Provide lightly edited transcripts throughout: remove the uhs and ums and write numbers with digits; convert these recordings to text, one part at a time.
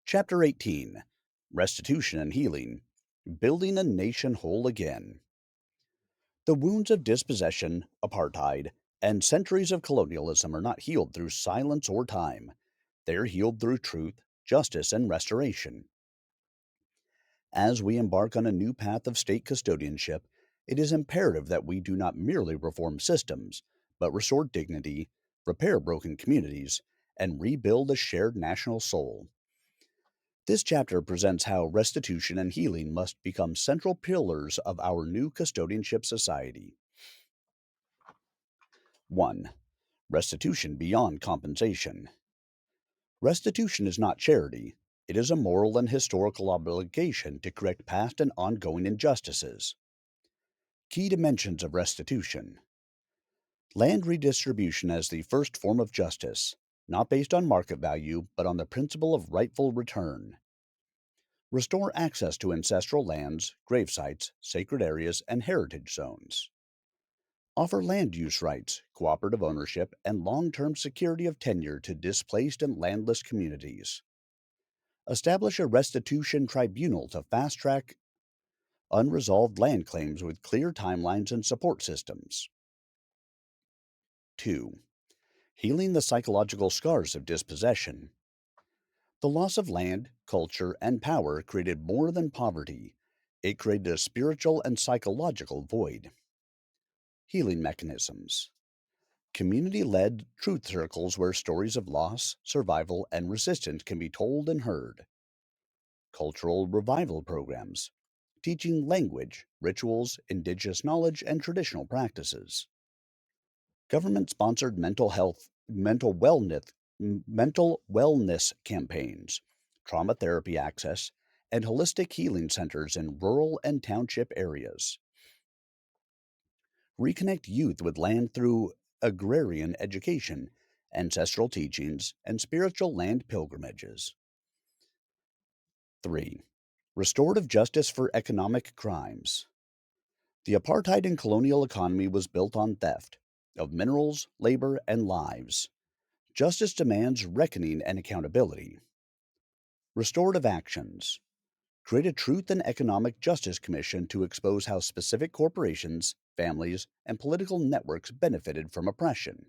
Chapter 18: Restitution and Healing, Building a Nation Whole Again. The wounds of dispossession, apartheid, and centuries of colonialism are not healed through silence or time. They are healed through truth, justice, and restoration. As we embark on a new path of state custodianship, it is imperative that we do not merely reform systems, but restore dignity, repair broken communities, and rebuild a shared national soul. This chapter presents how restitution and healing must become central pillars of our new custodianship society. 1. Restitution beyond compensation. Restitution is not charity, it is a moral and historical obligation to correct past and ongoing injustices. Key dimensions of restitution: land redistribution as the first form of justice, not based on market value, but on the principle of rightful return. Restore access to ancestral lands, grave sites, sacred areas, and heritage zones. Offer land use rights, cooperative ownership, and long term security of tenure to displaced and landless communities. Establish a restitution tribunal to fast track unresolved land claims with clear timelines and support systems. 2. Healing the psychological scars of dispossession. The loss of land, culture, and power created more than poverty. It created a spiritual and psychological void. Healing mechanisms. Community led truth circles where stories of loss, survival, and resistance can be told and heard. Cultural revival programs, teaching language, rituals, indigenous knowledge, and traditional practices. Government sponsored mental wellness campaigns, trauma therapy access, and holistic healing centers in rural and township areas. Reconnect youth with land through agrarian education, ancestral teachings, and spiritual land pilgrimages. 3. Restorative justice for economic crimes. The apartheid and colonial economy was built on theft of minerals, labor, and lives. Justice demands reckoning and accountability. Restorative actions. Create a Truth and Economic Justice Commission to expose how specific corporations, families, and political networks benefited from oppression.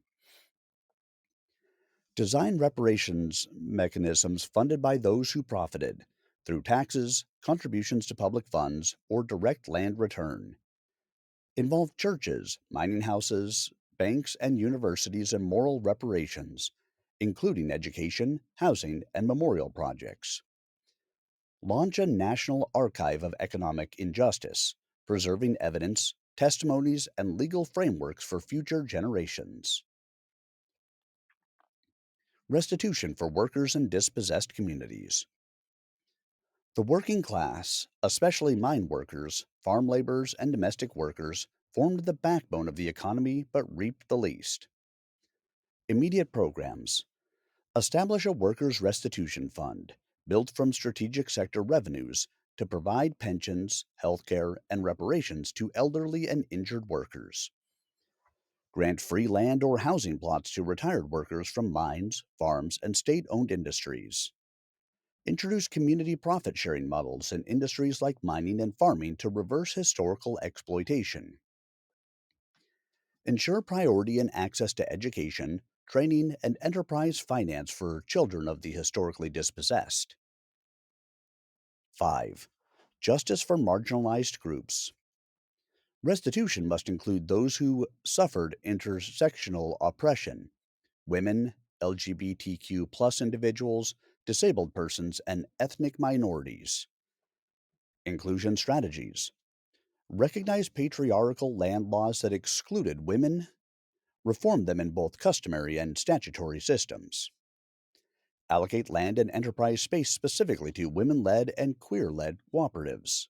Design reparations mechanisms funded by those who profited through taxes, contributions to public funds, or direct land return. Involve churches, mining houses, banks, and universities in moral reparations, including education, housing, and memorial projects. Launch a national archive of economic injustice, preserving evidence, testimonies, and legal frameworks for future generations. Restitution for workers and dispossessed communities. The working class, especially mine workers, farm laborers, and domestic workers, formed the backbone of the economy but reaped the least. Immediate programs. Establish a workers' restitution fund, built from strategic sector revenues, to provide pensions, health care, and reparations to elderly and injured workers. Grant free land or housing plots to retired workers from mines, farms, and state owned industries. Introduce community profit sharing models in industries like mining and farming to reverse historical exploitation. Ensure priority and access to education, training, and enterprise finance for children of the historically dispossessed. 5. Justice for marginalized groups. Restitution must include those who suffered intersectional oppression: women, LGBTQ plus individuals, disabled persons, and ethnic minorities. Inclusion strategies. Recognize patriarchal land laws that excluded women, reform them in both customary and statutory systems. Allocate land and enterprise space specifically to women led and queer led cooperatives.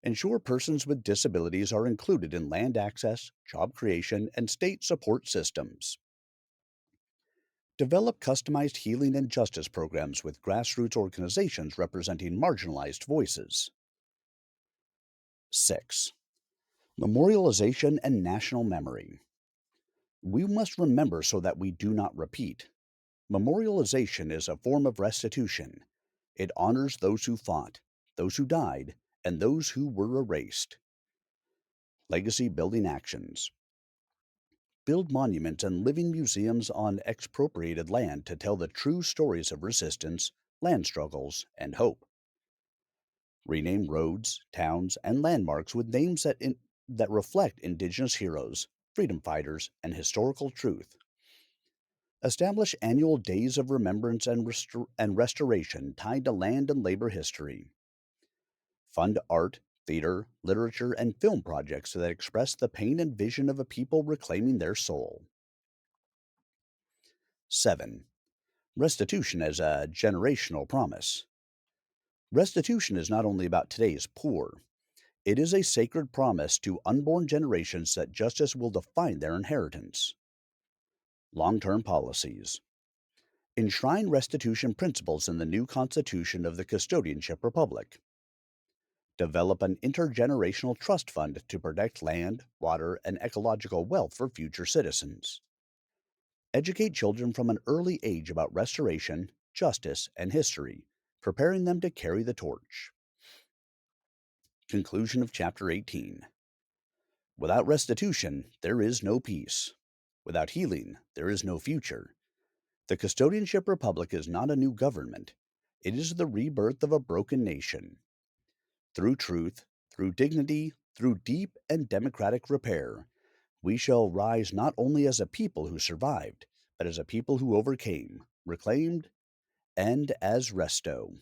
Ensure persons with disabilities are included in land access, job creation, and state support systems. Develop customized healing and justice programs with grassroots organizations representing marginalized voices. 6. Memorialization and national memory. We must remember so that we do not repeat. Memorialization is a form of restitution. It honors those who fought, those who died, and those who were erased. Legacy building actions. Build monuments and living museums on expropriated land to tell the true stories of resistance, land struggles, and hope. Rename roads, towns, and landmarks with names that reflect Indigenous heroes, freedom fighters, and historical truth. Establish annual days of remembrance and restoration tied to land and labor history. Fund art, theater, literature, and film projects that express the pain and vision of a people reclaiming their soul. 7. Restitution as a generational promise. Restitution is not only about today's poor, it is a sacred promise to unborn generations that justice will define their inheritance. Long term policies. Enshrine restitution principles in the new Constitution of the Custodianship Republic. Develop an intergenerational trust fund to protect land, water, and ecological wealth for future citizens. Educate children from an early age about restoration, justice, and history, preparing them to carry the torch. Conclusion of Chapter 18. Without restitution, there is no peace. Without healing, there is no future. The Custodianship Republic is not a new government. It is the rebirth of a broken nation. Through truth, through dignity, through deep and democratic repair, we shall rise not only as a people who survived, but as a people who overcame, reclaimed, and as resto.